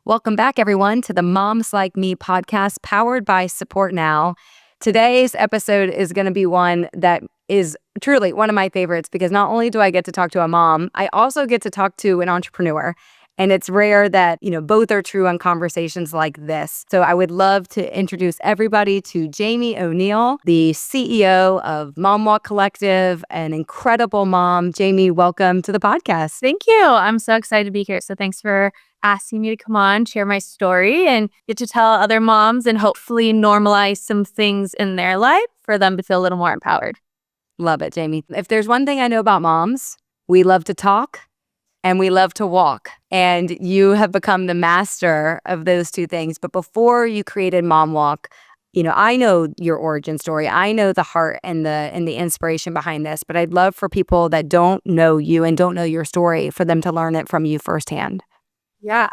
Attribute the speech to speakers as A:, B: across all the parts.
A: Welcome back, everyone, to the Moms Like Me podcast powered by Support Now. Today's episode is going to be one that is truly one of my favorites because not only do I get to talk to a mom, I also get to talk to an entrepreneur. And it's rare that, both are true on conversations like this. So I would love to introduce everybody to Jamie O'Neill, the CEO of Mom Walk Collective, an incredible mom. Jamie, welcome to the podcast.
B: Thank you. I'm so excited to be here. So thanks for asking me to come on, share my story, and get to tell other moms and hopefully normalize some things in their life for them to feel a little more empowered.
A: Love it, Jamie. If there's one thing I know about moms, we love to talk and we love to walk. And you have become the master of those two things. But before you created Mom Walk, I know your origin story. I know the heart and the inspiration behind this. But I'd love for people that don't know you and don't know your story for them to learn it from you firsthand.
B: Yeah.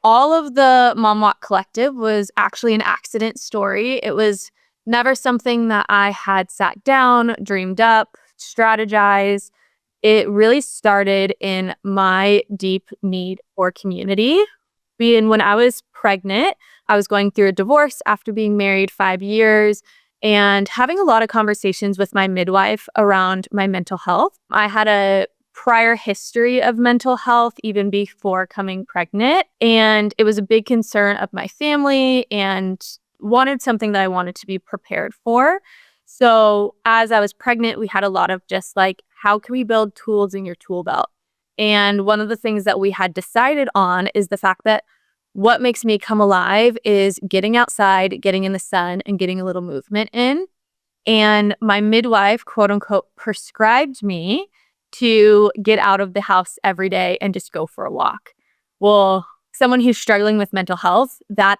B: All of the Mom Walk Collective was actually an accident story. It was never something that I had sat down, dreamed up, strategized. It really started in my deep need for community. When I was pregnant, I was going through a divorce after being married 5 years and having a lot of conversations with my midwife around my mental health. I had a prior history of mental health even before coming pregnant, and it was a big concern of my family and wanted something that I wanted to be prepared for. So as I was pregnant, we had a lot of just like, how can we build tools in your tool belt? And one of the things that we had decided on is the fact that what makes me come alive is getting outside, getting in the sun, and getting a little movement in. And my midwife, quote unquote, prescribed me to get out of the house every day and just go for a walk. Well, someone who's struggling with mental health, that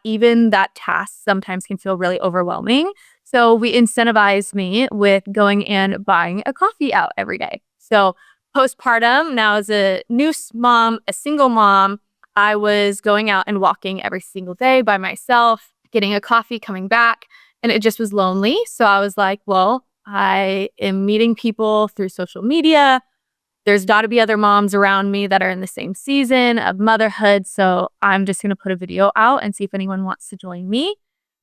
B: task sometimes can feel really overwhelming. So we incentivized me with going and buying a coffee out every day. So postpartum, now as a new mom, a single mom, I was going out and walking every single day by myself, getting a coffee, coming back, and it just was lonely. So I was like, well, I am meeting people through social media. There's got to be other moms around me that are in the same season of motherhood. So I'm just going to put a video out and see if anyone wants to join me.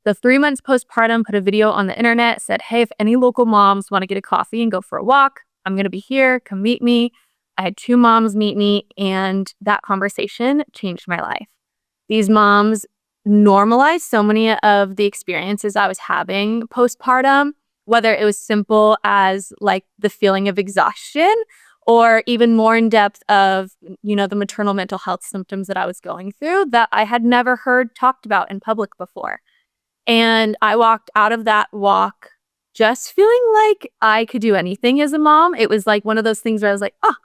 B: The 3 months postpartum, put a video on the internet, said, hey, if any local moms want to get a coffee and go for a walk, I'm going to be here. Come meet me. I had 2 moms meet me, and that conversation changed my life. These moms normalized so many of the experiences I was having postpartum, whether it was simple as like the feeling of exhaustion or even more in depth of, the maternal mental health symptoms that I was going through that I had never heard talked about in public before. And I walked out of that walk just feeling like I could do anything as a mom. It was like one of those things where I was like, oh,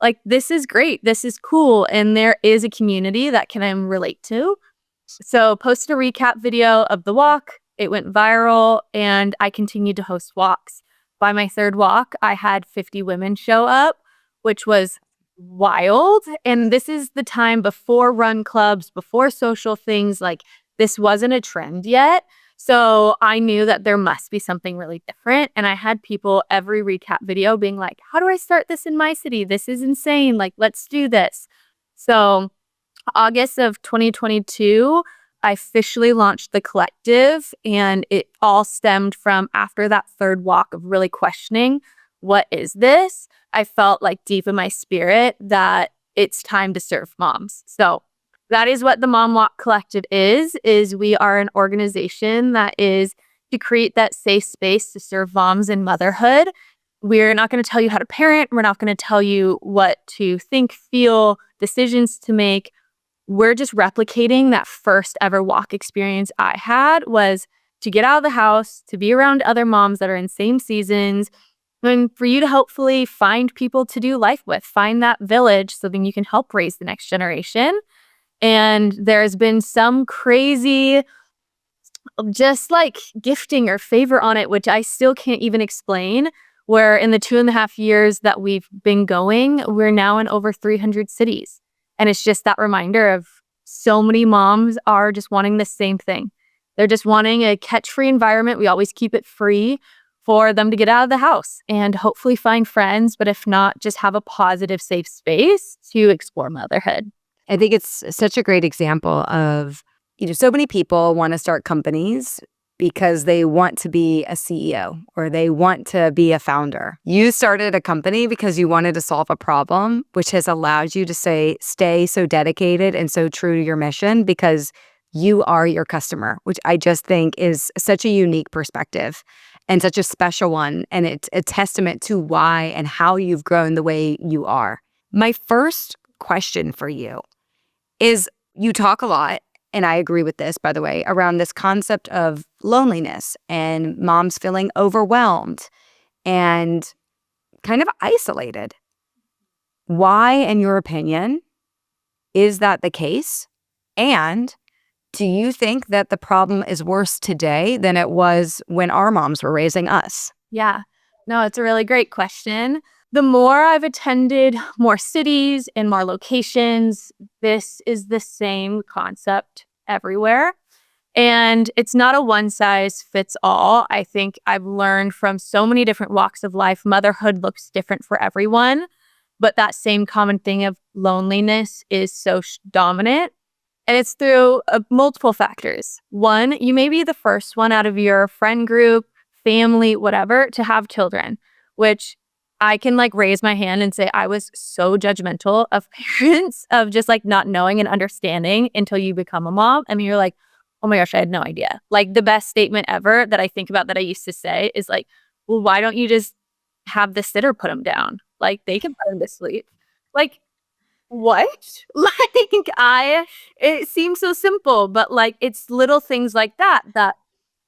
B: like this is great. This is cool. And there is a community that can relate to. So posted a recap video of the walk. It went viral and I continued to host walks. By my 3rd walk, I had 50 women show up, which was wild. And this is the time before run clubs, before social things. Like this wasn't a trend yet. So I knew that there must be something really different. And I had people every recap video being like, how do I start this in my city? This is insane. Like, let's do this. So August of 2022, I officially launched the collective, and it all stemmed from after that 3rd walk of really questioning, what is this? I felt like deep in my spirit that it's time to serve moms. So that is what the Mom Walk Collective is we are an organization that is to create that safe space to serve moms in motherhood. We're not going to tell you how to parent. We're not going to tell you what to think, feel, decisions to make. We're just replicating that first ever walk experience I had was to get out of the house, to be around other moms that are in same seasons, and for you to hopefully find people to do life with, find that village so then you can help raise the next generation. And there's been some crazy just like gifting or favor on it, which I still can't even explain, where in the 2.5 years that we've been going, we're now in over 300 cities. And it's just that reminder of so many moms are just wanting the same thing. They're just wanting a catch-free environment. We always keep it free for them to get out of the house and hopefully find friends, but if not, just have a positive, safe space to explore motherhood.
A: I think it's such a great example of, so many people want to start companies because they want to be a CEO or they want to be a founder. You started a company because you wanted to solve a problem, which has allowed you to stay so dedicated and so true to your mission because you are your customer, which I just think is such a unique perspective and such a special one. And it's a testament to why and how you've grown the way you are. My first question for you is, you talk a lot, and I agree with this, by the way, around this concept of loneliness and moms feeling overwhelmed and kind of isolated. Why, in your opinion, is that the case? And do you think that the problem is worse today than it was when our moms were raising us?
B: Yeah. No, it's a really great question. The more I've attended more cities and more locations, this is the same concept everywhere. And it's not a one size fits all. I think I've learned from so many different walks of life, motherhood looks different for everyone. But that same common thing of loneliness is so dominant. And it's through multiple factors. One, you may be the first one out of your friend group, family, whatever, to have children, which I can like raise my hand and say I was so judgmental of parents of just like not knowing and understanding until you become a mom. I mean, you're like, oh my gosh, I had no idea. Like the best statement ever that I think about that I used to say is like, well, why don't you just have the sitter put them down? Like they can put them to sleep. Like, what? It seems so simple, but like it's little things like that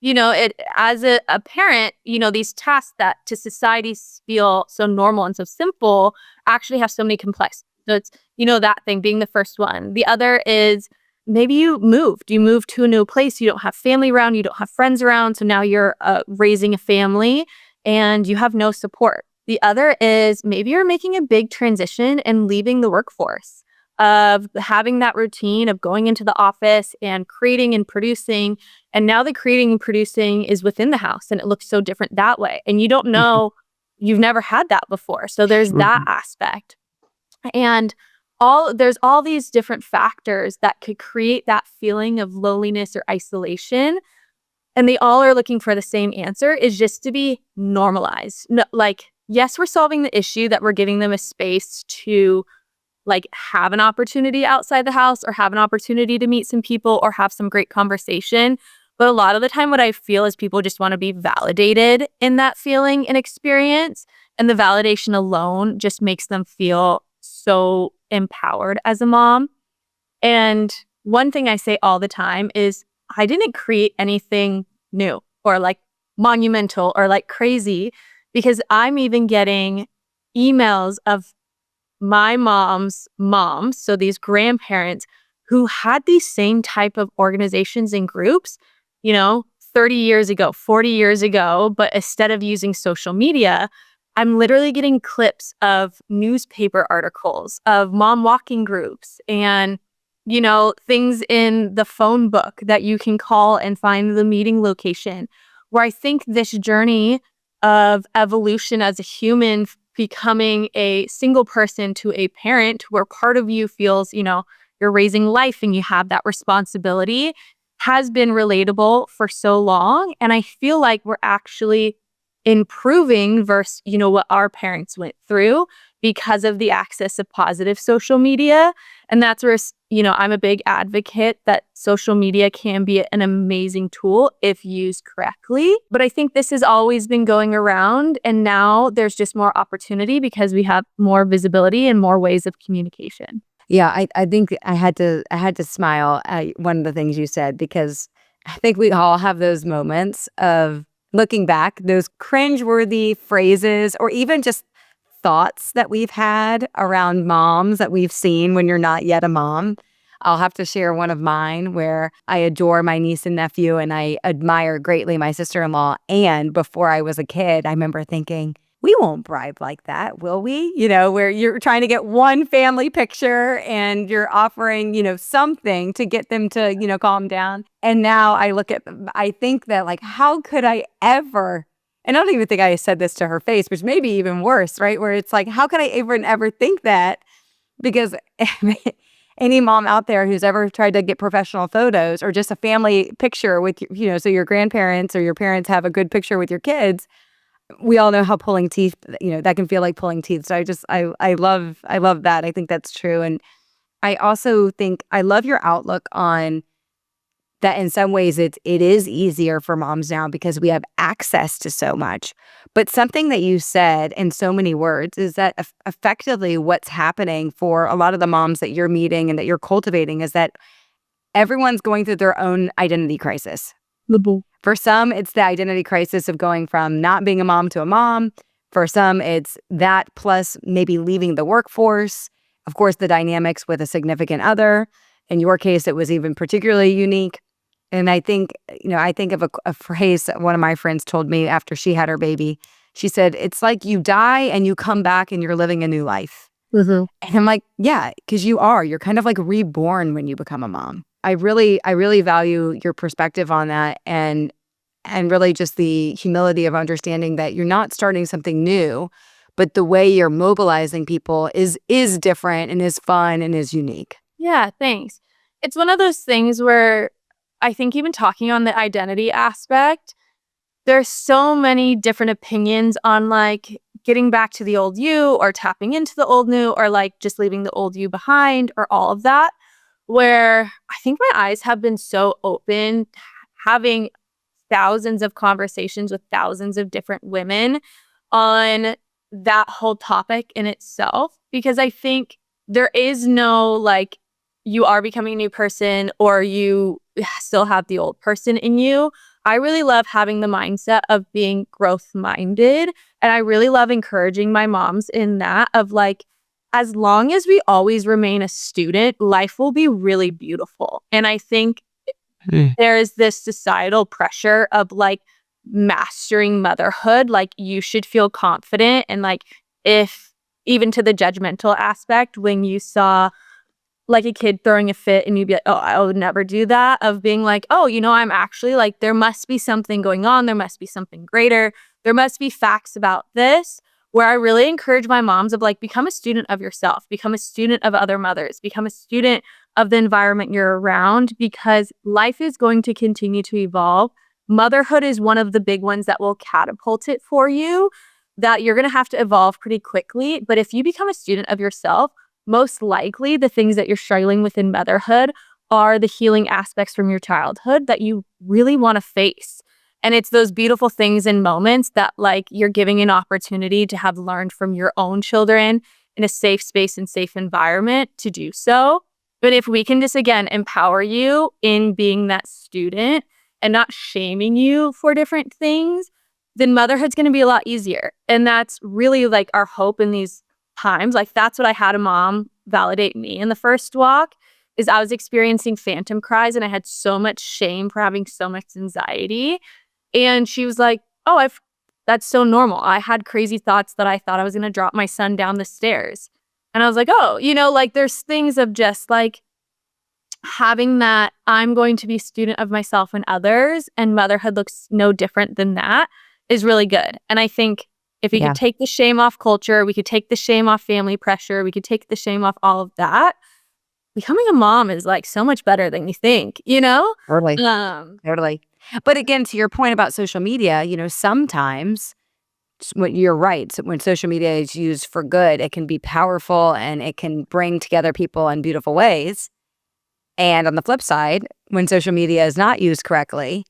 B: it as a parent, these tasks that to society feel so normal and so simple actually have so many complex. So it's, that thing being the first one. The other is maybe you moved to a new place. You don't have family around, you don't have friends around. So now you're raising a family and you have no support. The other is maybe you're making a big transition and leaving the workforce, of having that routine of going into the office and creating and producing. And now the creating and producing is within the house and it looks so different that way. And you don't know, you've never had that before. So there's that aspect. And there's all these different factors that could create that feeling of loneliness or isolation. And they all are looking for the same answer, is just to be normalized. No, like, yes, we're solving the issue that we're giving them a space to like have an opportunity outside the house or have an opportunity to meet some people or have some great conversation. But a lot of the time what I feel is people just want to be validated in that feeling and experience. And the validation alone just makes them feel so empowered as a mom. And one thing I say all the time is I didn't create anything new or like monumental or like crazy, because I'm even getting emails of my mom's moms, so these grandparents who had these same type of organizations and groups, 30 years ago, 40 years ago, but instead of using social media, I'm literally getting clips of newspaper articles of mom walking groups and, things in the phone book that you can call and find the meeting location, where I think this journey of evolution as a human, becoming a single person to a parent where part of you feels, you're raising life and you have that responsibility, has been relatable for so long. And I feel like we're actually improving versus, what our parents went through because of the access of positive social media. And that's where, I'm a big advocate that social media can be an amazing tool if used correctly. But I think this has always been going around, and now there's just more opportunity because we have more visibility and more ways of communication.
A: Yeah, I think I had to smile at one of the things you said, because I think we all have those moments of looking back, those cringeworthy phrases or even just thoughts that we've had around moms that we've seen when you're not yet a mom. I'll have to share one of mine where I adore my niece and nephew and I admire greatly my sister-in-law. And before I was a kid, I remember thinking, we won't bribe like that, will we? Where you're trying to get one family picture and you're offering, something to get them to, calm down. And now I think that like, how could I ever, and I don't even think I said this to her face, which may be even worse, right? Where it's like, how could I ever think that? Because any mom out there who's ever tried to get professional photos or just a family picture with, so your grandparents or your parents have a good picture with your kids. We all know how pulling teeth, that can feel like pulling teeth. So I love that. I think that's true. And I also think I love your outlook on that. In some ways it is easier for moms now because we have access to so much. But something that you said in so many words is that effectively what's happening for a lot of the moms that you're meeting and that you're cultivating is that everyone's going through their own identity crisis. For some, it's the identity crisis of going from not being a mom to a mom. For some, it's that plus maybe leaving the workforce. Of course, the dynamics with a significant other. In your case, it was even particularly unique. And I think, I think of a phrase that one of my friends told me after she had her baby. She said, it's like you die and you come back and you're living a new life. And I'm like, yeah, because you're kind of like reborn when you become a mom. I really value your perspective on that, and really just the humility of understanding that you're not starting something new, but the way you're mobilizing people is different and is fun and is unique.
B: Yeah, thanks. It's one of those things where I think even talking on the identity aspect, there's so many different opinions on like getting back to the old you or tapping into the old new or like just leaving the old you behind or all of that, where I think my eyes have been so open, having thousands of conversations with thousands of different women on that whole topic in itself, because I think there is no like you are becoming a new person or you still have the old person in you. I really love having the mindset of being growth minded. And I really love encouraging my moms in that of like, as long as we always remain a student, life will be really beautiful. And I think there is this societal pressure of like mastering motherhood. Like you should feel confident. And like, if even to the judgmental aspect, when you saw like a kid throwing a fit and you'd be like, oh, I would never do that, of being like, oh, I'm actually like, there must be something going on. There must be something greater. There must be facts about this, where I really encourage my moms of like, become a student of yourself, become a student of other mothers, become a student of the environment you're around, because life is going to continue to evolve. Motherhood is one of the big ones that will catapult it for you, that you're going to have to evolve pretty quickly. But if you become a student of yourself, most likely the things that you're struggling with in motherhood are the healing aspects from your childhood that you really want to face. And it's those beautiful things and moments that like you're giving an opportunity to have learned from your own children in a safe space and safe environment to do so. But if we can just, again, empower you in being that student and not shaming you for different things, then motherhood's going to be a lot easier. And that's really like our hope in these times. Like that's what I had a mom validate me in the first walk, is I was experiencing phantom cries and I had so much shame for having so much anxiety. And she was like, oh, that's so normal. I had crazy thoughts that I thought I was going to drop my son down the stairs. And I was like, oh, like there's things of just like having that I'm going to be a student of myself and others, and motherhood looks no different than that, is really good. And I think if we could take the shame off culture, we could take the shame off family pressure, we could take the shame off all of that, becoming a mom is like so much better than you think,
A: Totally. Totally. But again, to your point about social media, sometimes when you're right, so when social media is used for good, it can be powerful and it can bring together people in beautiful ways. And on the flip side, when social media is not used correctly,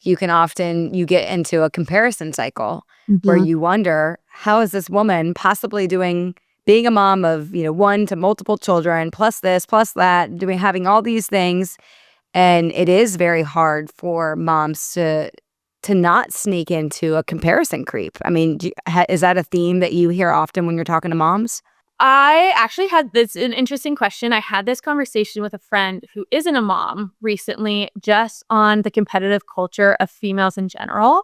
A: you get into a comparison cycle where you wonder, how is this woman possibly being a mom of, one to multiple children, plus this, plus that, having all these things. And it is very hard for moms to not sneak into a comparison creep. I mean, is that a theme that you hear often when you're talking to moms?
B: I actually had an interesting question. I had this conversation with a friend who isn't a mom recently, just on the competitive culture of females in general,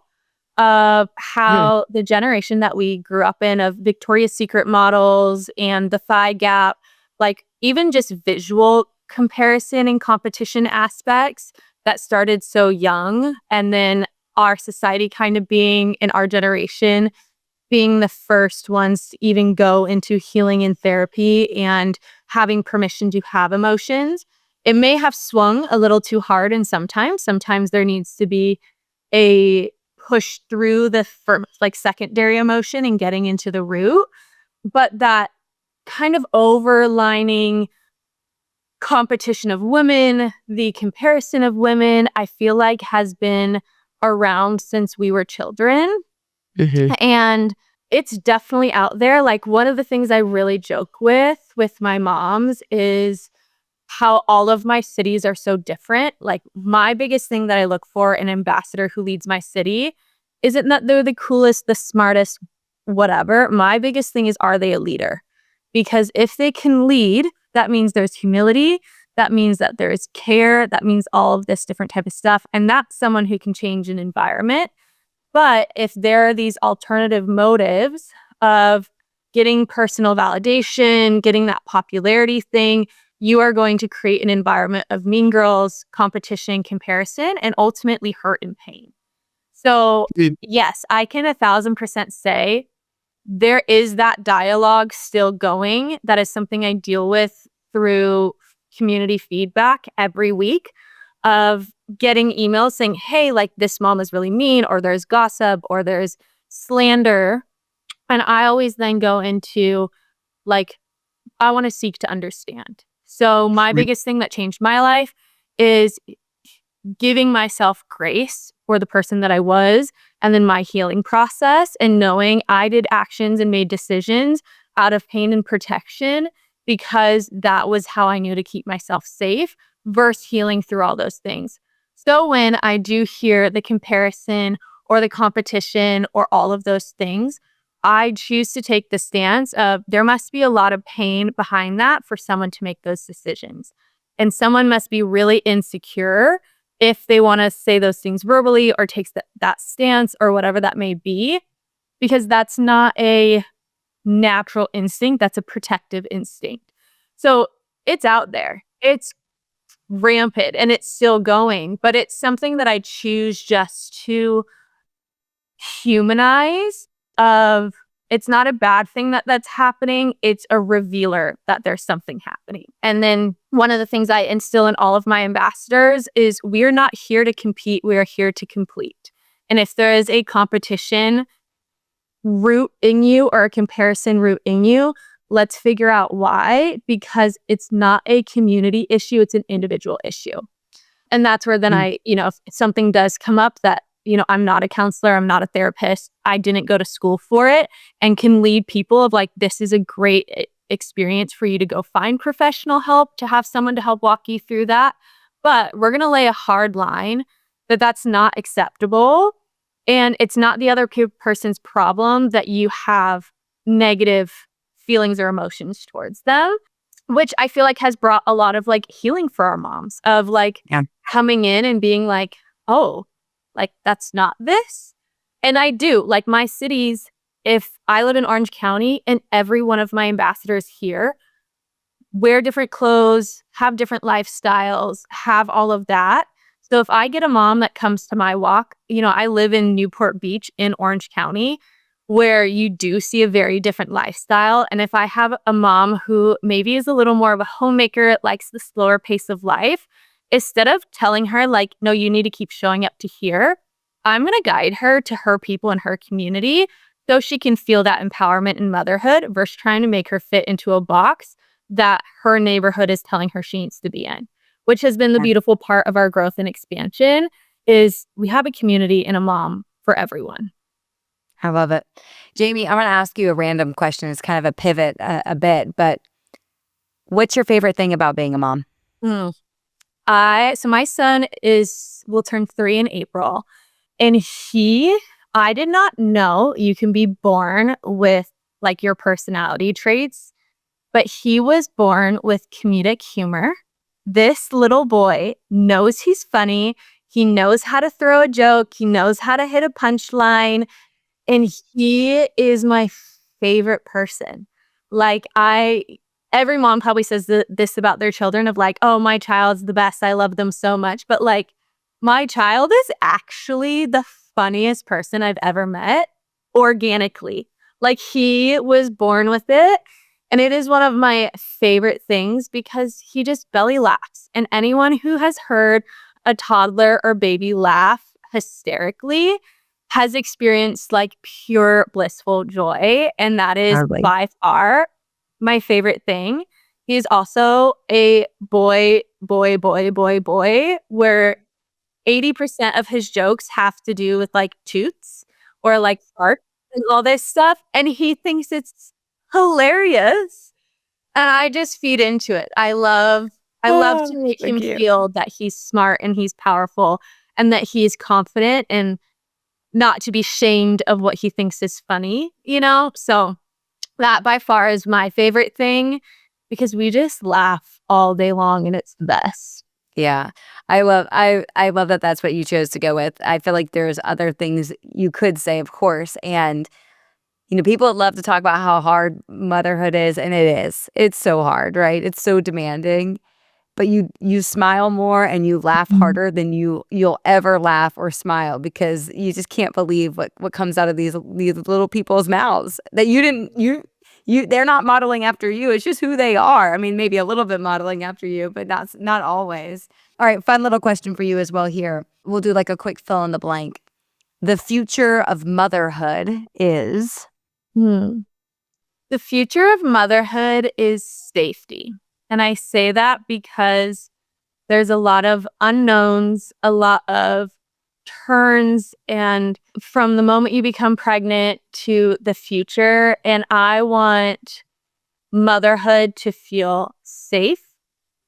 B: of how the generation that we grew up in of Victoria's Secret models and the thigh gap, like even just visual comparison and competition aspects that started so young. And then our society kind of being in our generation being the first ones to even go into healing and therapy and having permission to have emotions. It may have swung a little too hard, and sometimes there needs to be a push through the like secondary emotion and getting into the root. But that kind of overlining competition of women, the comparison of women, I feel like has been around since we were children.
A: Mhm.
B: And it's definitely out there. Like, one of the things I really joke with my moms is how all of my cities are so different. Like, my biggest thing that I look for in an ambassador who leads my city isn't that they're the coolest, the smartest, whatever. My biggest thing is, are they a leader? Because if they can lead, that means there's humility. That means that there is care. That means all of this different type of stuff. And that's someone who can change an environment. But if there are these alternative motives of getting personal validation, getting that popularity thing, you are going to create an environment of mean girls, competition, comparison, and ultimately hurt and pain. So,
A: Mm.
B: yes, I can 1,000% say there is that dialogue still going. That is something I deal with through community feedback every week of getting emails saying, hey, like, this mom is really mean, or there's gossip, or there's slander. And I always then go into, like, I want to seek to understand. So my
A: Right.
B: biggest thing that changed my life is giving myself grace for the person that I was, and then my healing process, and knowing I did actions and made decisions out of pain and protection because that was how I knew to keep myself safe versus healing through all those things. So when I do hear the comparison or the competition or all of those things, I choose to take the stance of there must be a lot of pain behind that for someone to make those decisions. And someone must be really insecure if they want to say those things verbally or takes that stance or whatever that may be, because that's not a natural instinct. That's a protective instinct. So it's out there. It's rampant and it's still going, but it's something that I choose just to humanize of it's not a bad thing that's happening. It's a revealer that there's something happening. And then one of the things I instill in all of my ambassadors is we're not here to compete. We are here to complete. And if there is a competition root in you or a comparison root in you, let's figure out why, because it's not a community issue. It's an individual issue. And that's where then
A: Mm.
B: if something does come up that, I'm not a counselor, I'm not a therapist, I didn't go to school for it, and can lead people of like, this is a great experience for you to go find professional help, to have someone to help walk you through that. But we're going to lay a hard line that that's not acceptable. And it's not the other person's problem that you have negative feelings or emotions towards them, which I feel like has brought a lot of like healing for our moms of like
A: Yeah.
B: coming in and being like, oh, like that's not this. And I do like my cities. If I live in Orange County and every one of my ambassadors here wear different clothes, have different lifestyles, have all of that. So if I get a mom that comes to my walk, I live in Newport Beach in Orange County, where you do see a very different lifestyle. And if I have a mom who maybe is a little more of a homemaker, likes the slower pace of life, instead of telling her like, no, you need to keep showing up to here, I'm going to guide her to her people and her community so she can feel that empowerment in motherhood versus trying to make her fit into a box that her neighborhood is telling her she needs to be in, which has been the
A: Yeah.
B: beautiful part of our growth and expansion is we have a community and a mom for everyone.
A: I love it. Jamie, I want to ask you a random question. It's kind of a pivot a bit, but what's your favorite thing about being a mom?
B: Mm. So my son will turn 3 in April, and I did not know you can be born with like your personality traits, but he was born with comedic humor. This little boy knows he's funny. He knows how to throw a joke. He knows how to hit a punchline. And he is my favorite person. Like every mom probably says this about their children of like, oh, my child's the best. I love them so much. But like my child is actually the funniest person I've ever met organically. Like he was born with it. And it is one of my favorite things because he just belly laughs. And anyone who has heard a toddler or baby laugh hysterically has experienced like pure blissful joy. And that is
A: Hardly.
B: by far my favorite thing. He's also a boy, where 80% of his jokes have to do with like toots or like farts and all this stuff. And he thinks it's hilarious. And I just feed into it. I love to
A: Oh,
B: make
A: so
B: him
A: cute.
B: feel that he's smart and he's powerful and that he's confident and not to be shamed of what he thinks is funny, you know? So that by far is my favorite thing because we just laugh all day long and it's the best.
A: Yeah. I love that that's what you chose to go with. I feel like there's other things you could say, of course, and people love to talk about how hard motherhood is, and it is. It's so hard, right? It's so demanding. But you smile more and you laugh
B: Mhm.
A: harder than you'll ever laugh or smile because you just can't believe what comes out of these little people's mouths that you didn't you they're not modeling after you. It's just who they are. I mean, maybe a little bit modeling after you, but not always. All right, fun little question for you as well here. We'll do like a quick fill in the blank. The future of motherhood is
B: Hmm. The future of motherhood is safety. And I say that because there's a lot of unknowns, a lot of turns, and from the moment you become pregnant to the future. And I want motherhood to feel safe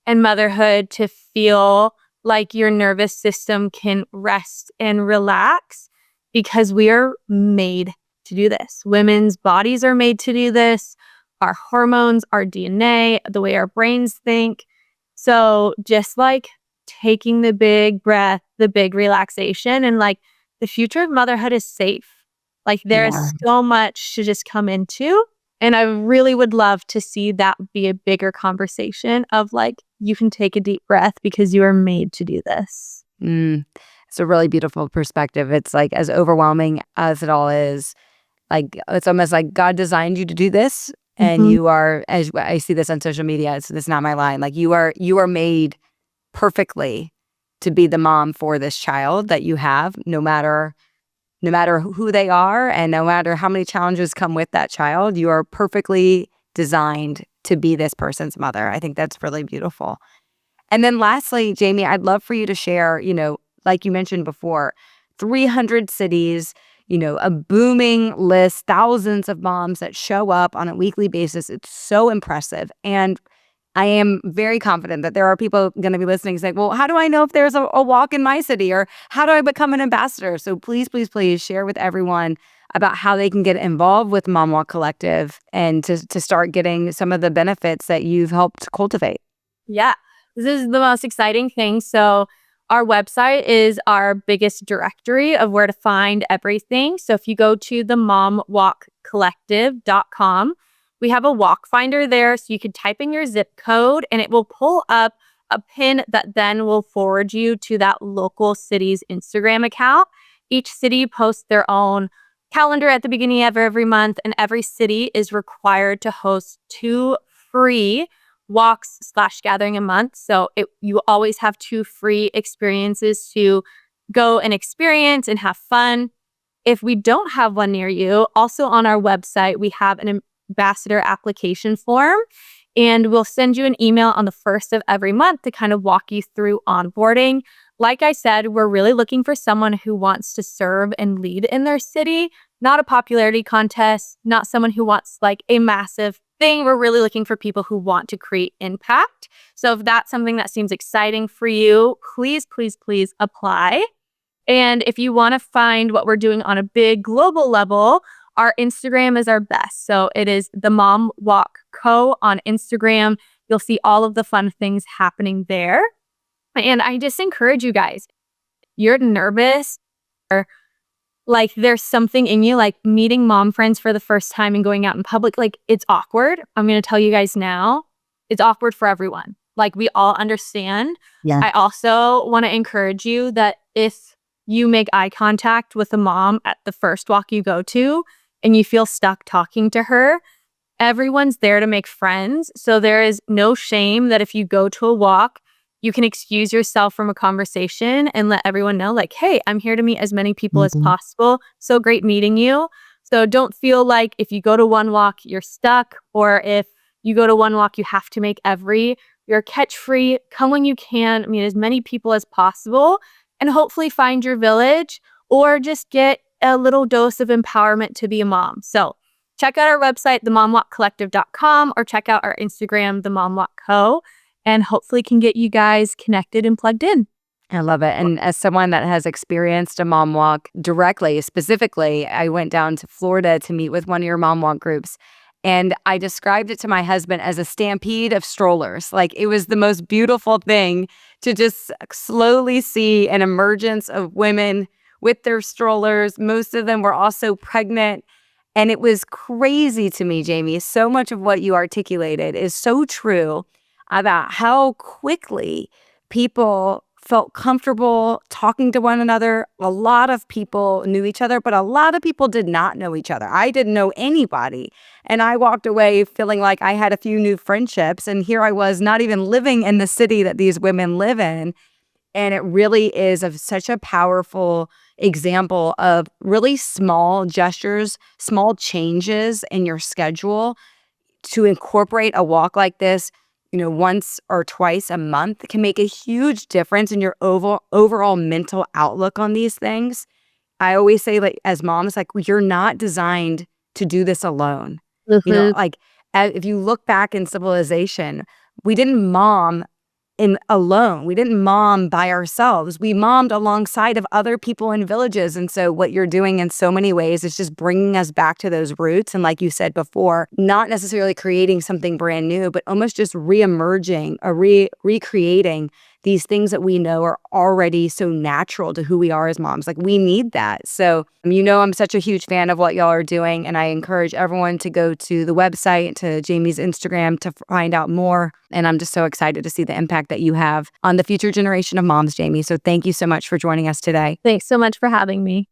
B: and motherhood to feel like your nervous system can rest and relax because we are made to do this. Women's bodies are made to do this. Our hormones, our DNA, the way our brains think. So just like taking the big breath, the big relaxation, and like the future of motherhood is safe. Like there
A: yeah.
B: is so much to just come into. And I really would love to see that be a bigger conversation of like, you can take a deep breath because you are made to do this.
A: Mm, it's a really beautiful perspective. It's like as overwhelming as it all is. Like it's almost like God designed you to do this, and
B: Mhm.
A: you are. As I see this on social media, it's not my line. Like you are made perfectly to be the mom for this child that you have, no matter who they are, and no matter how many challenges come with that child. You are perfectly designed to be this person's mother. I think that's really beautiful. And then lastly, Jamie, I'd love for you to share, like you mentioned before, 300 cities, a booming list, thousands of moms that show up on a weekly basis. It's so impressive. And I am very confident that there are people going to be listening saying, well, how do I know if there's a walk in my city, or how do I become an ambassador? So please, please, please share with everyone about how they can get involved with Mom Walk Collective and to start getting some of the benefits that you've helped cultivate.
B: Yeah, this is the most exciting thing. So, our website is our biggest directory of where to find everything. So, if you go to the momwalkcollective.com, we have a walk finder there. So, you can type in your zip code and it will pull up a pin that then will forward you to that local city's Instagram account. Each city posts their own calendar at the beginning of every month, and every city is required to host 2 free walks/gathering a month. So you always have 2 free experiences to go and experience and have fun. If we don't have one near you, also on our website, we have an ambassador application form, and we'll send you an email on the first of every month to kind of walk you through onboarding. Like I said, we're really looking for someone who wants to serve and lead in their city, not a popularity contest, not someone who wants like a massive thing. We're really looking for people who want to create impact. So if that's something that seems exciting for you, please, please, please apply. And if you want to find what we're doing on a big global level, our Instagram is our best. So it is the Mom Walk Co. on Instagram. You'll see all of the fun things happening there. And I just encourage you guys, you're nervous or like there's something in you, like meeting mom friends for the first time and going out in public, like it's awkward. I'm going to tell you guys now, it's awkward for everyone. Like we all understand.
A: Yeah.
B: I also want to encourage you that if you make eye contact with a mom at the first walk you go to and you feel stuck talking to her, everyone's there to make friends. So there is no shame that if you go to a walk, you can excuse yourself from a conversation and let everyone know, like, hey, I'm here to meet as many people as possible. So great meeting you. So don't feel like if you go to one walk, you're stuck, or if you go to one walk, you have to make every. You're catch free. Come when you can. Meet as many people as possible and hopefully find your village or just get a little dose of empowerment to be a mom. So check out our website, themomwalkcollective.com, or check out our Instagram, themomwalkco, and hopefully can get you guys connected and plugged in.
A: I love it. And as someone that has experienced a mom walk directly, specifically, I went down to Florida to meet with one of your mom walk groups. And I described it to my husband as a stampede of strollers. Like it was the most beautiful thing to just slowly see an emergence of women with their strollers. Most of them were also pregnant. And it was crazy to me, Jamie. So much of what you articulated is so true about how quickly people felt comfortable talking to one another. A lot of people knew each other, but a lot of people did not know each other. I didn't know anybody. And I walked away feeling like I had a few new friendships. And here I was not even living in the city that these women live in. And it really is of such a powerful example of really small gestures, small changes in your schedule to incorporate a walk like this, once or twice a month can make a huge difference in your overall mental outlook on these things. I always say, like, as moms, like, you're not designed to do this alone.
B: Mhm.
A: Like, if you look back in civilization, we didn't mom alone. We didn't mom by ourselves. We mommed alongside of other people in villages. And so what you're doing in so many ways is just bringing us back to those roots. And like you said before, not necessarily creating something brand new, but almost just reemerging or recreating these things that we know are already so natural to who we are as moms. Like we need that. So, I'm such a huge fan of what y'all are doing. And I encourage everyone to go to the website, to Jamie's Instagram to find out more. And I'm just so excited to see the impact that you have on the future generation of moms, Jamie. So thank you so much for joining us today.
B: Thanks so much for having me.